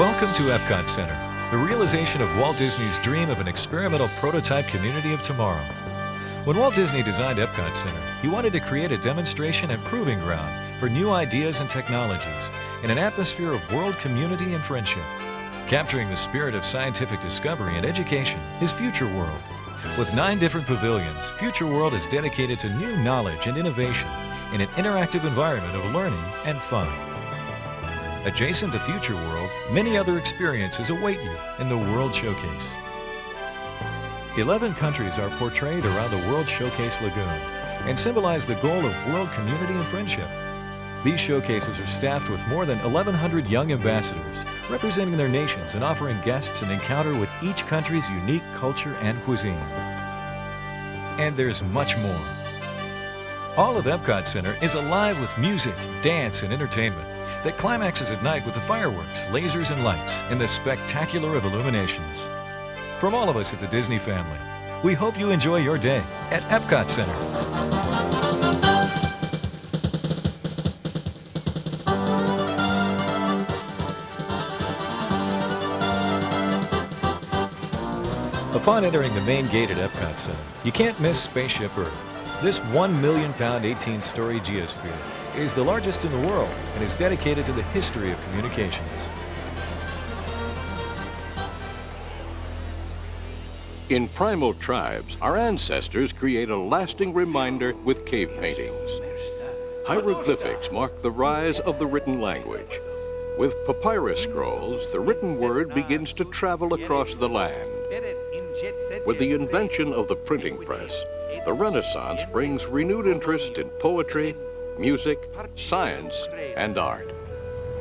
Welcome to Epcot Center, the realization of Walt Disney's dream of an experimental prototype community of tomorrow. When Walt Disney designed Epcot Center, he wanted to create a demonstration and proving ground for new ideas and technologies in an atmosphere of world community and friendship. Capturing the spirit of scientific discovery and education is Future World. With 9 different pavilions, Future World is dedicated to new knowledge and innovation in an interactive environment of learning and fun. Adjacent to Future World, many other experiences await you in the World Showcase. 11 countries are portrayed around the World Showcase Lagoon and symbolize the goal of world community and friendship. These showcases are staffed with more than 1,100 young ambassadors representing their nations and offering guests an encounter with each country's unique culture and cuisine. And there's much more. All of Epcot Center is alive with music, dance, and entertainment that climaxes at night with the fireworks, lasers, and lights in the spectacular of illuminations. From all of us at the Disney family, we hope you enjoy your day at Epcot Center. Upon entering the main gate at Epcot Center, you can't miss Spaceship Earth. This 1 million pound 18-story geosphere is the largest in the world and is dedicated to the history of communications. In primal tribes, our ancestors create a lasting reminder with cave paintings. Hieroglyphics mark the rise of the written language. With papyrus scrolls, the written word begins to travel across the land. With the invention of the printing press, the Renaissance brings renewed interest in poetry, music, science, and art.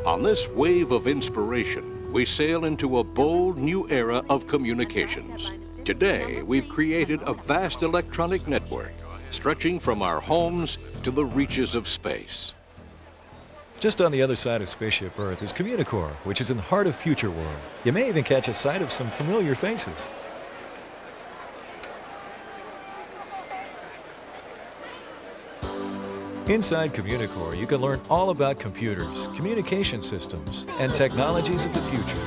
On this wave of inspiration, we sail into a bold new era of communications. Today, we've created a vast electronic network, stretching from our homes to the reaches of space. Just on the other side of Spaceship Earth is Communicore, which is in the heart of Future World. You may even catch a sight of some familiar faces. Inside Communicore, you can learn all about computers, communication systems, and technologies of the future.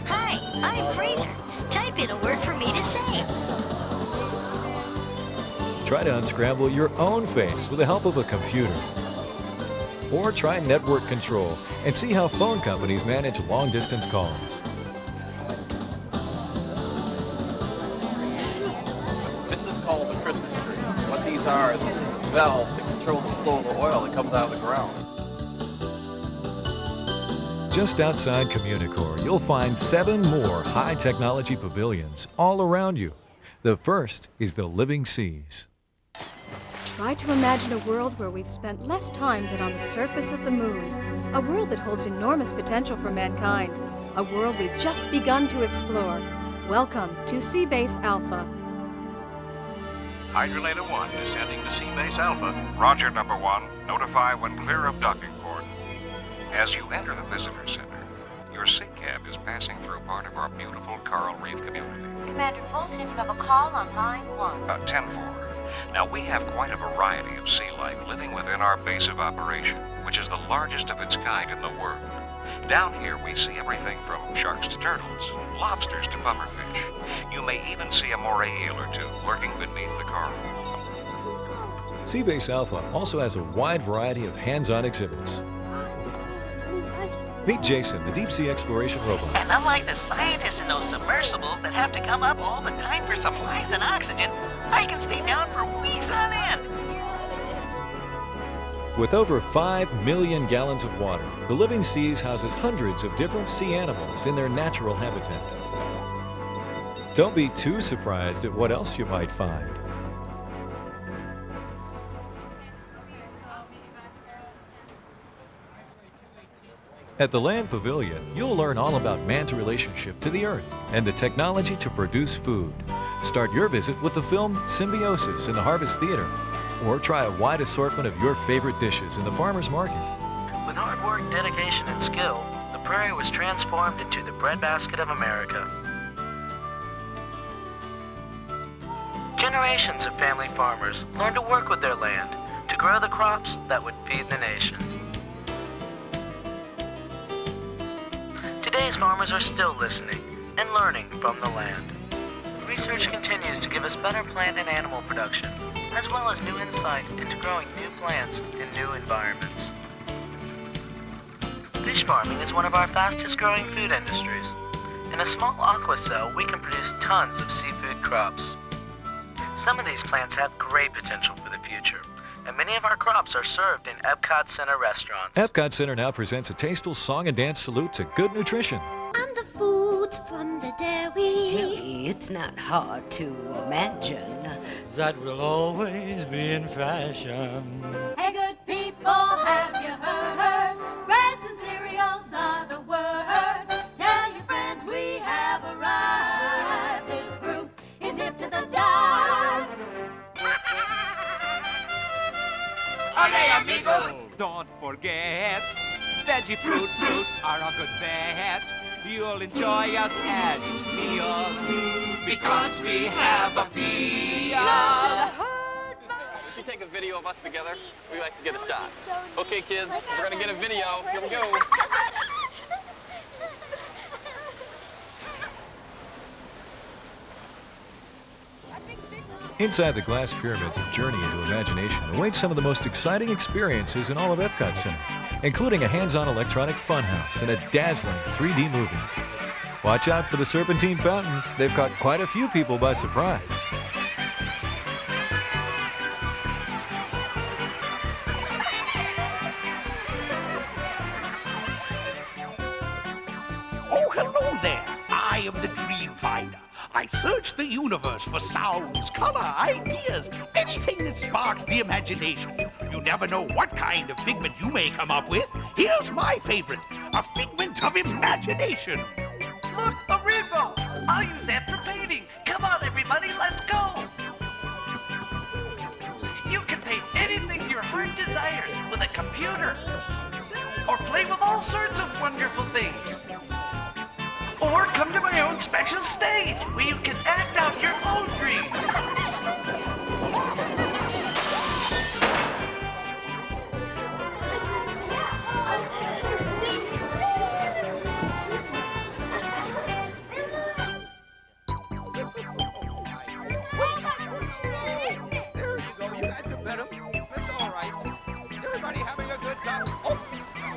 Hi, I'm Fraser. Type in a word for me to say. Try to unscramble your own face with the help of a computer. Or try network control and see how phone companies manage long-distance calls. This is called the Christmas tree. What these are is this is valves that control the flow of the oil that comes out of the ground. Just outside Communicore, you'll find 7 more high-technology pavilions all around you. The first is the Living Seas. Try to imagine a world where we've spent less time than on the surface of the moon. A world that holds enormous potential for mankind. A world we've just begun to explore. Welcome to Seabase Alpha. Hydrolator 1 descending to Seabase Alpha. Roger, number 1. Notify when clear of docking port. As you enter the visitor center, your SIG cab is passing through part of our beautiful coral reef community. Commander Fulton, you have a call on line 1. 10-4. Now, we have quite a variety of sea life living within our base of operation, which is the largest of its kind in the world. Down here, we see everything from sharks to turtles, lobsters to pufferfish. You may even see a moray eel or two lurking beneath the coral. Seabase Alpha also has a wide variety of hands-on exhibits. Meet Jason, the deep-sea exploration robot. And unlike the scientists in those submersibles that have to come up all the time for supplies and oxygen, I can stay down for weeks on end. With over 5 million gallons of water, the Living Seas houses hundreds of different sea animals in their natural habitat. Don't be too surprised at what else you might find. At the Land Pavilion, you'll learn all about man's relationship to the Earth and the technology to produce food. Start your visit with the film Symbiosis in the Harvest Theater, or try a wide assortment of your favorite dishes in the Farmer's Market. With hard work, dedication, and skill, the prairie was transformed into the breadbasket of America. Generations of family farmers learned to work with their land to grow the crops that would feed the nation. Today's farmers are still listening and learning from the land. Research continues to give us better plant and animal production, as well as new insight into growing new plants in new environments. Fish farming is one of our fastest growing food industries. In a small aqua cell, we can produce tons of seafood crops. Some of these plants have great potential for the future, and many of our crops are served in Epcot Center restaurants. Epcot Center now presents a tasteful song and dance salute to good nutrition. And the foods from the dairy. Hey, it's not hard to imagine that will always be in fashion. Hey, good people, have you heard? Breads and cereals are the word. Tell your friends we have arrived. This group is hip to the jive. Ole, amigos! Don't forget, veggie fruit are a good bet. You'll enjoy us at each meal because we have a meal. If you take a video of us together, we like to get a shot. Okay, kids, we're gonna get a video. Here we go. Inside the glass pyramids, a journey into imagination awaits some of the most exciting experiences in all of Epcot Center, including a hands-on electronic funhouse and a dazzling 3D movie. Watch out for the serpentine fountains. They've caught quite a few people by surprise. Oh, hello there. I am the Dream Finder. I search the universe for sounds, color, ideas, anything that sparks the imagination. You never know what kind of figment you may come up with. Here's my favorite, a figment of imagination. Look, a rainbow! I'll use that for painting. Come on, everybody, let's go! You can paint anything your heart desires with a computer. Or play with all sorts of wonderful things. Or come to my own special stage where you can act out your own dreams. There you go. You guys can bet him. It's all right. Everybody having a good time. Oh,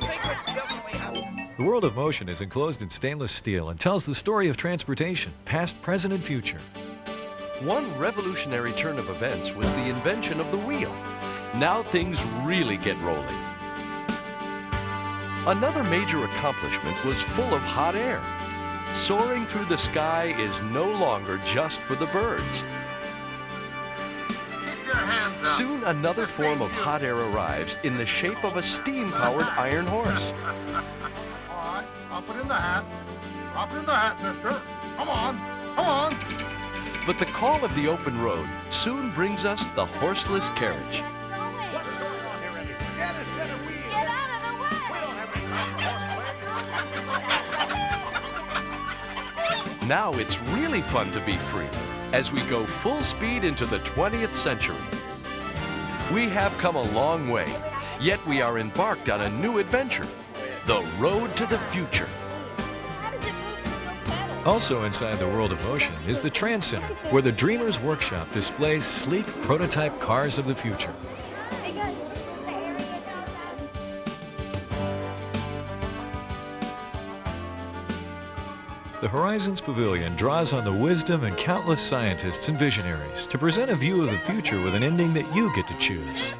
figment's definitely happy. The world of motion is enclosed in stainless steel and tells the story of transportation, past, present, and future. One revolutionary turn of events was the invention of the wheel. Now things really get rolling. Another major accomplishment was full of hot air. Soaring through the sky is no longer just for the birds. Soon another form of hot air arrives in the shape of a steam-powered iron horse. All right, drop it in the hat. Drop it in the hat, mister. Come on, come on. But the call of the open road soon brings us the horseless carriage. What's going on here, Eddie? Get a set of wheels. Get out of the way. We don't have any horse. Now it's really fun to be free as we go full speed into the 20th century. We have come a long way, yet we are embarked on a new adventure, the road to the future. Also inside the world of motion is the Trans Center, where the Dreamers Workshop displays sleek prototype cars of the future. Hey guys, The Horizons Pavilion draws on the wisdom and countless scientists and visionaries to present a view of the future with an ending that you get to choose.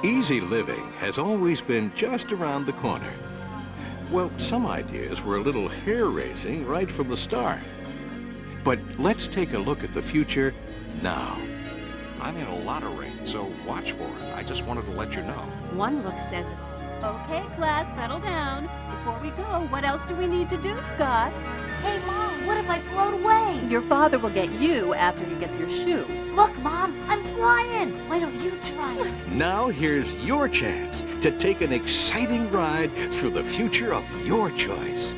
Easy living has always been just around the corner. Well, some ideas were a little hair-raising right from the start. But let's take a look at the future now. I'm in a lot of rain, so watch for it. I just wanted to let you know. One look says it all. Okay, class, settle down. Before we go, what else do we need to do, Scott? Hey, Mom, what if I float away? Your father will get you after he gets your shoe. Look, Mom, I'm flying. Why don't you try it? Now here's your chance to take an exciting ride through the future of your choice.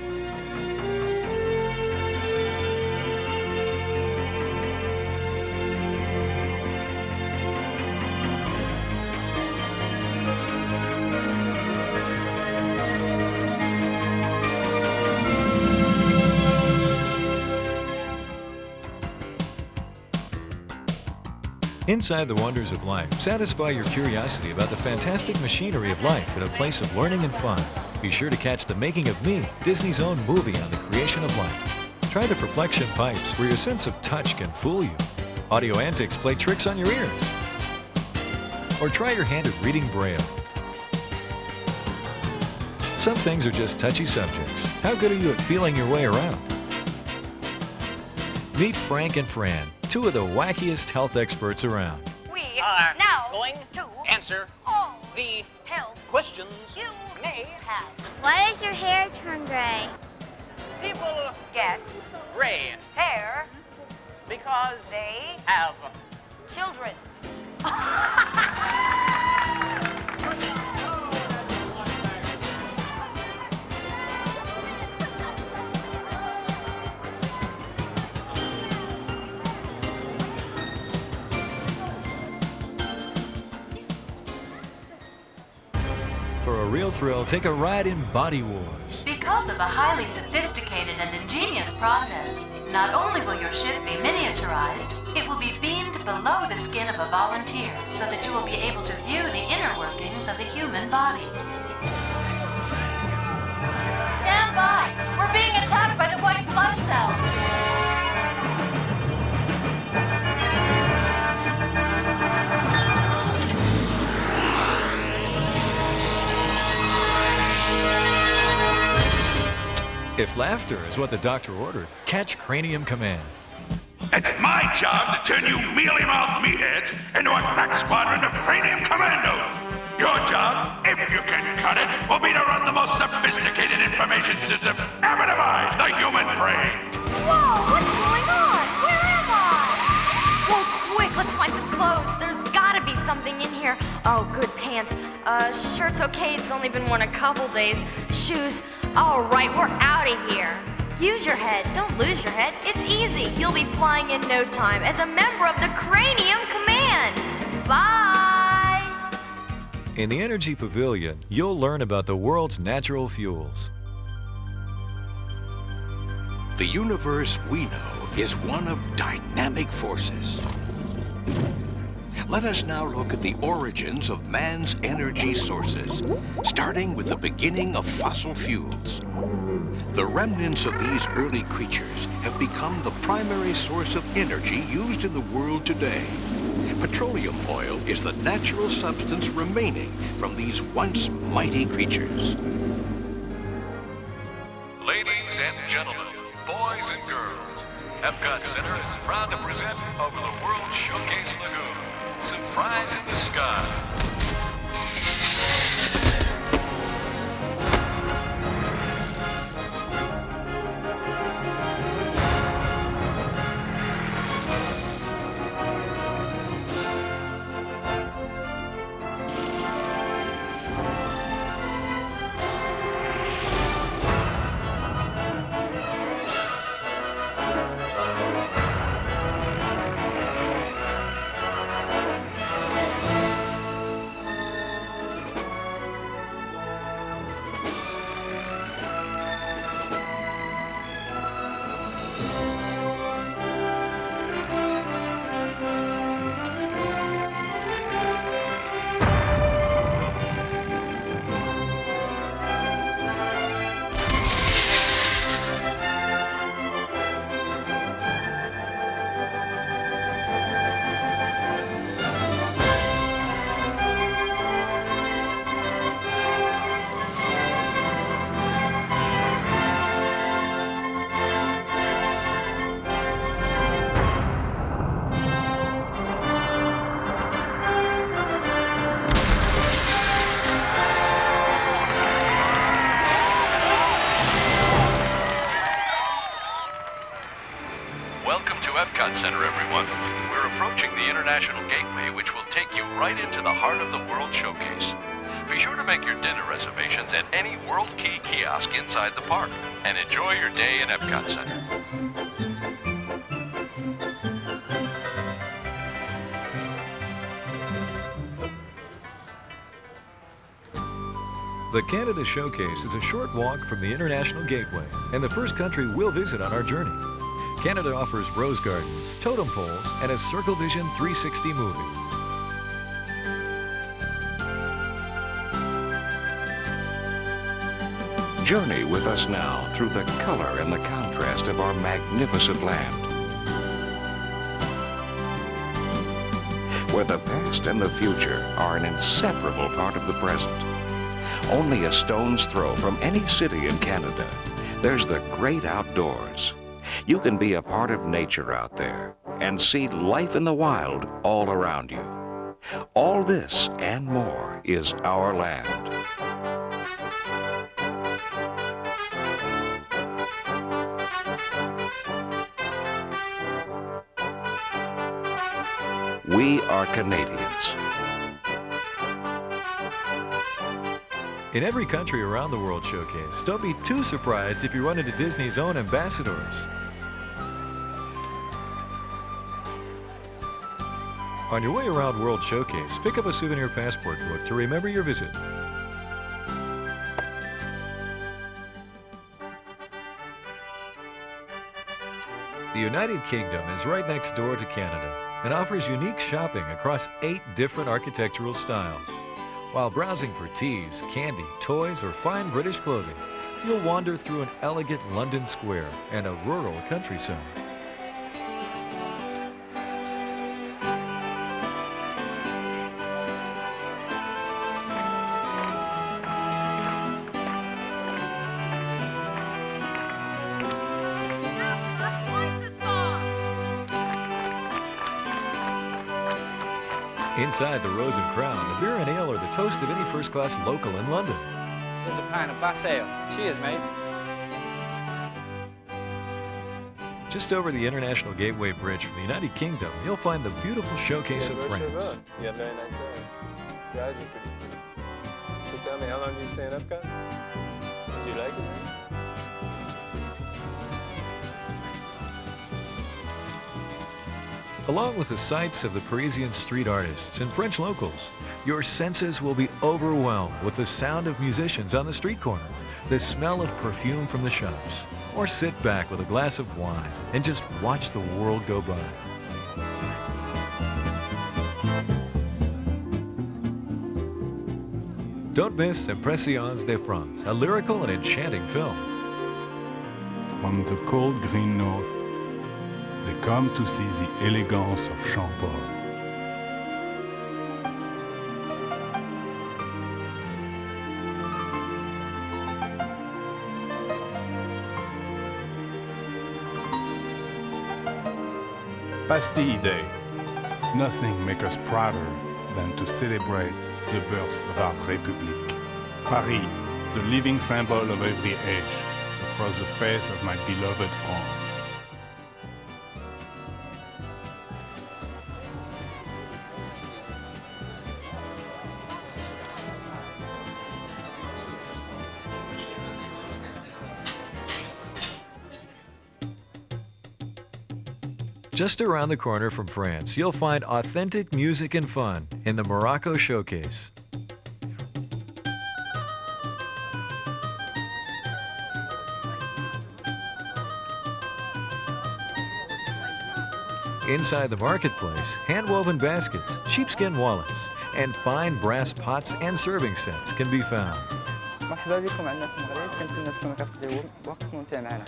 Inside the wonders of life, satisfy your curiosity about the fantastic machinery of life in a place of learning and fun. Be sure to catch The Making of Me, Disney's own movie on the creation of life. Try the Perplexion pipes, where your sense of touch can fool you. Audio Antics play tricks on your ears. Or try your hand at reading Braille. Some things are just touchy subjects. How good are you at feeling your way around? Meet Frank and Fran, two of the wackiest health experts around. We are now going to answer all the health questions you may have. Why does your hair turn gray? people Get gray hair because they have children. For a real thrill, take a ride in Body Wars. Because of a highly sophisticated and ingenious process, not only will your ship be miniaturized, it will be beamed below the skin of a volunteer so that you will be able to view the inner workings of the human body. Stand by! We're being attacked by the white blood cells! If laughter is what the doctor ordered, catch Cranium Command. It's my job to turn you mealy-mouthed meatheads into a crack squadron of Cranium Commandos. Your job, if you can cut it, will be to run the most sophisticated information system ever devised, the human brain. Whoa, what's going on? Where am I? Whoa, quick, let's find some clothes. There's gotta be something in here. Oh, good pants. Shirt's okay, it's only been worn a couple days. Shoes. All right, we're out of here. Use your head, don't lose your head. It's easy. You'll be flying in no time as a member of the Cranium Command. Bye! In the Energy Pavilion, you'll learn about the world's natural fuels. The universe we know is one of dynamic forces. Let us now look at the origins of man's energy sources, starting with the beginning of fossil fuels. The remnants of these early creatures have become the primary source of energy used in the world today. Petroleum oil is the natural substance remaining from these once mighty creatures. Ladies and gentlemen, boys and girls, Epcot Center is proud to present Over the World Showcase Lagoon. Surprise in the sky. Epcot Center, everyone. We're approaching the International Gateway, which will take you right into the heart of the World Showcase. Be sure to make your dinner reservations at any World Key kiosk inside the park, and enjoy your day in Epcot Center. The Canada Showcase is a short walk from the International Gateway and the first country we'll visit on our journey. Canada offers rose gardens, totem poles, and a Circle Vision 360 movie. Journey with us now through the color and the contrast of our magnificent land, where the past and the future are an inseparable part of the present. Only a stone's throw from any city in Canada, there's the great outdoors. You can be a part of nature out there and see life in the wild all around you. All this and more is our land. We are Canadians. In every country around the World Showcase, don't be too surprised if you run into Disney's own ambassadors. On your way around World Showcase, pick up a souvenir passport book to remember your visit. The United Kingdom is right next door to Canada and offers unique shopping across 8 different architectural styles. While browsing for teas, candy, toys, or fine British clothing, you'll wander through an elegant London square and a rural countryside. Inside the Rose and Crown, the beer and ale are the toast of any first-class local in London. Here's a pint of Bass Ale. Cheers, mate. Just over the International Gateway Bridge from the United Kingdom, you'll find the beautiful showcase of France. You have very nice hair. Your eyes are pretty too. So tell me, how long do you stay in Epcot? Do you like it, man? Along with the sights of the Parisian street artists and French locals, your senses will be overwhelmed with the sound of musicians on the street corner, the smell of perfume from the shops, or sit back with a glass of wine and just watch the world go by. Don't miss Impressions de France, a lyrical and enchanting film. From the cold green north, they come to see the elegance of Champol. Bastille Day. Nothing makes us prouder than to celebrate the birth of our République. Paris, the living symbol of every age, across the face of my beloved France. Just around the corner from France, you'll find authentic music and fun in the Morocco Showcase. Inside the marketplace, hand-woven baskets, sheepskin wallets, and fine brass pots and serving sets can be found. مرحبا بكم عندنا في المغرب، كنتمنى تكونوا كتقضيو وقت ممتع معنا.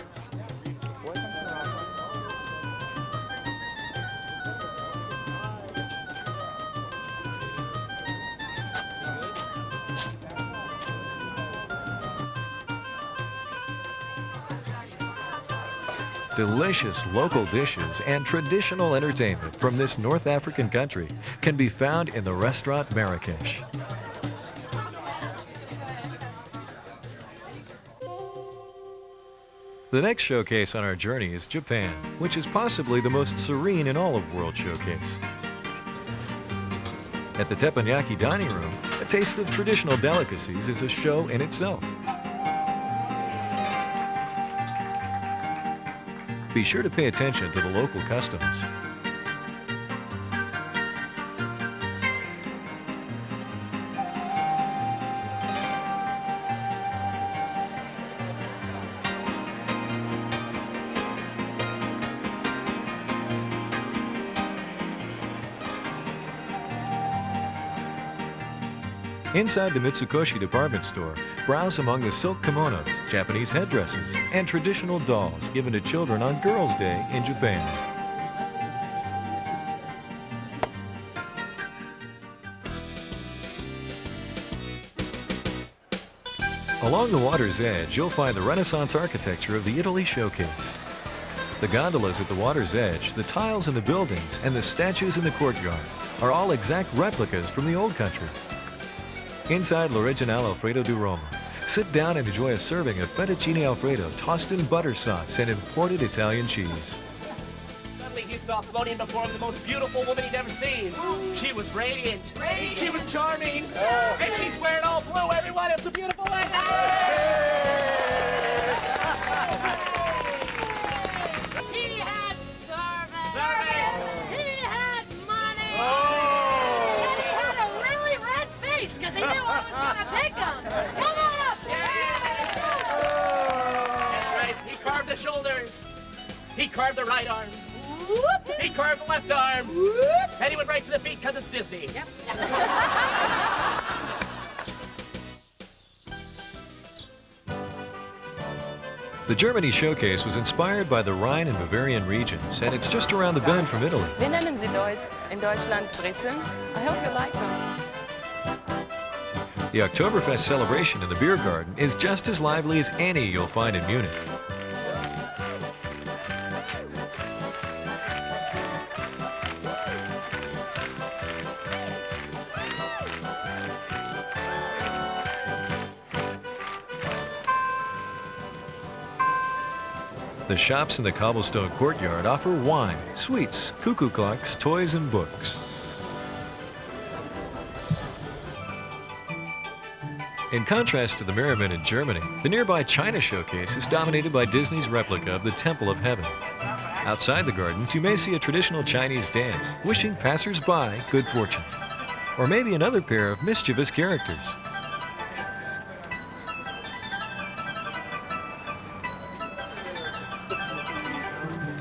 Delicious local dishes and traditional entertainment from this North African country can be found in the restaurant Marrakesh. The next showcase on our journey is Japan, which is possibly the most serene in all of World Showcase. At the teppanyaki dining room, a taste of traditional delicacies is a show in itself. Be sure to pay attention to the local customs. Inside the Mitsukoshi department store, browse among the silk kimonos, Japanese headdresses, and traditional dolls given to children on Girls' Day in Japan. Along the water's edge, you'll find the Renaissance architecture of the Italy showcase. The gondolas at the water's edge, the tiles in the buildings, and the statues in the courtyard are all exact replicas from the old country. Inside L'Original Alfredo di Roma, sit down and enjoy a serving of fettuccine Alfredo tossed in butter sauce and imported Italian cheese. Suddenly he saw floating before him the most beautiful woman he'd ever seen. She was radiant. She was charming. And she's wearing all blue, everyone. It's a beautiful night. He had service. He had money. And he had a really red face because he knew I was going to pick him. Come on up. That's right. He carved the shoulders. He carved the right arm. He carved the left arm. And he went right to the feet because it's Disney. Yep. The Germany showcase was inspired by the Rhine and Bavarian regions, and it's just around the bend from Italy. Wir nennen sie in Deutschland Brezeln. I hope you like them. The Oktoberfest celebration in the beer garden is just as lively as any you'll find in Munich. The shops in the cobblestone courtyard offer wine, sweets, cuckoo clocks, toys, and books. In contrast to the Merriman in Germany, the nearby China showcase is dominated by Disney's replica of the Temple of Heaven. Outside the gardens, you may see a traditional Chinese dance, wishing passers-by good fortune. Or maybe another pair of mischievous characters.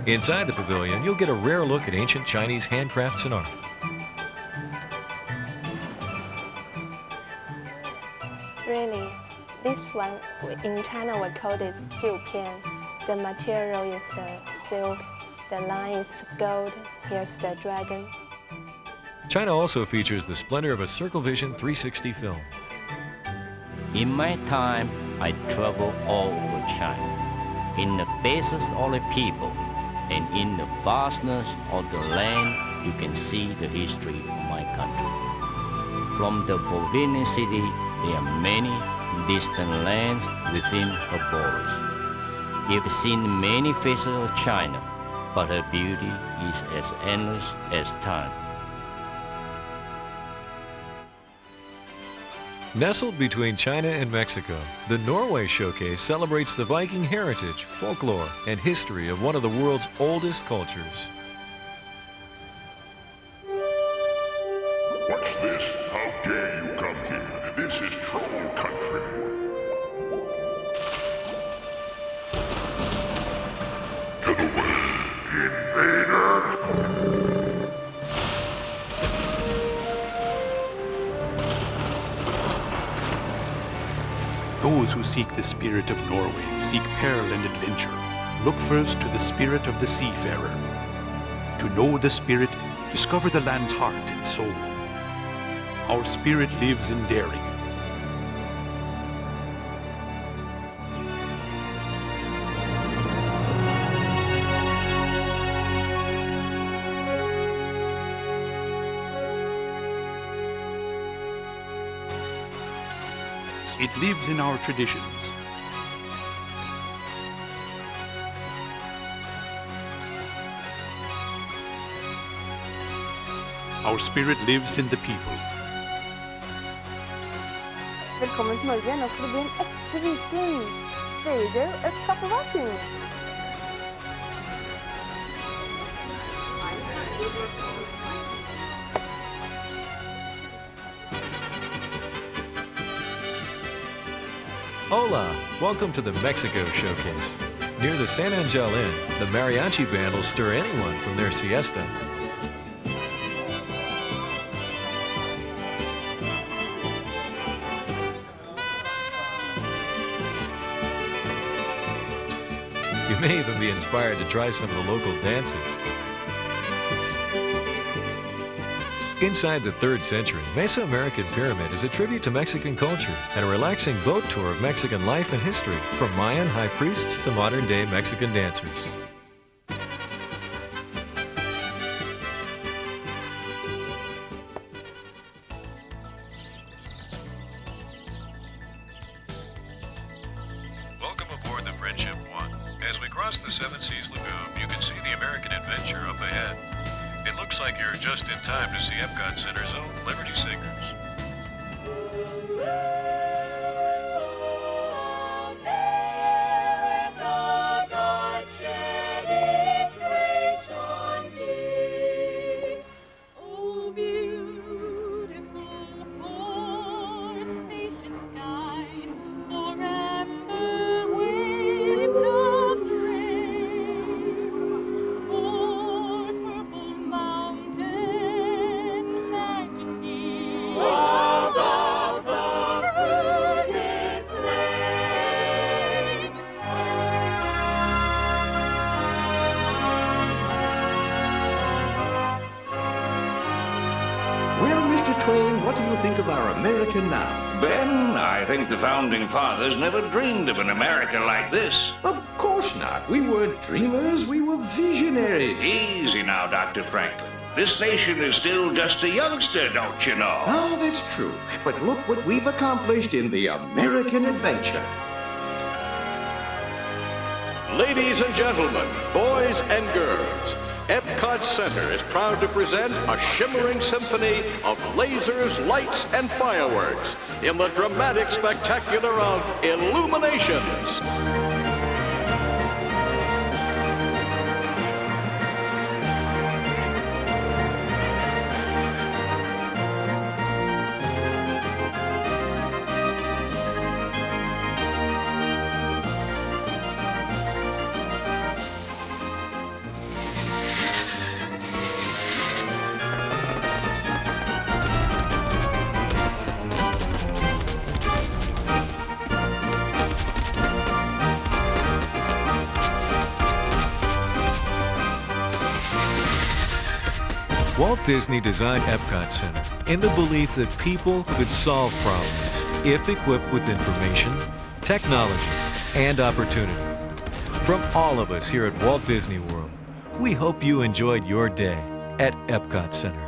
Inside the pavilion, you'll get a rare look at ancient Chinese handcrafts and art. Really, this one in China we call it xiupian. The material is silk, the line is gold, here's the dragon. China also features the splendor of a Circle Vision 360 film. In my time, I traveled all over China. In the faces of the people, and in the vastness of the land, you can see the history of my country. From the forbidden city, there are many distant lands within her borders. You've seen many faces of China, but her beauty is as endless as time. Nestled between China and Mexico, the Norway Showcase celebrates the Viking heritage, folklore, and history of one of the world's oldest cultures. What's this? How dare you come here? This is troll country. Get away, invaders! Those who seek the spirit of Norway seek peril and adventure. Look first to the spirit of the seafarer. To know the spirit, discover the land's heart and soul. Our spirit lives in daring. It lives in our traditions. Our spirit lives in the people. Velkommen til Norge. Nå skal du bli en ekte viking. There you go, et kaffevakuum. Hola! Welcome to the Mexico Showcase. Near the San Angel Inn, the mariachi band will stir anyone from their siesta. You may even be inspired to try some of the local dances. Inside the 3rd century, Mesoamerican Pyramid is a tribute to Mexican culture and a relaxing boat tour of Mexican life and history, from Mayan high priests to modern-day Mexican dancers. Welcome aboard the Friendship One. As we cross the Seven Seas Lagoon, you can see the American Adventure up ahead. It looks like you're just in time to see Epcot Center's own Liberty Singers. What do you think of our America now? Ben, I think the Founding Fathers never dreamed of an America like this. Of course not. We weren't dreamers, we were visionaries. Easy now, Dr. Franklin. This nation is still just a youngster, don't you know? Ah, that's true. But look what we've accomplished in the American adventure. Ladies and gentlemen, boys and girls, Epcot Center is proud to present a shimmering symphony of lasers, lights, and fireworks in the dramatic spectacular of Illuminations. Walt Disney designed Epcot Center in the belief that people could solve problems if equipped with information, technology, and opportunity. From all of us here at Walt Disney World, we hope you enjoyed your day at Epcot Center.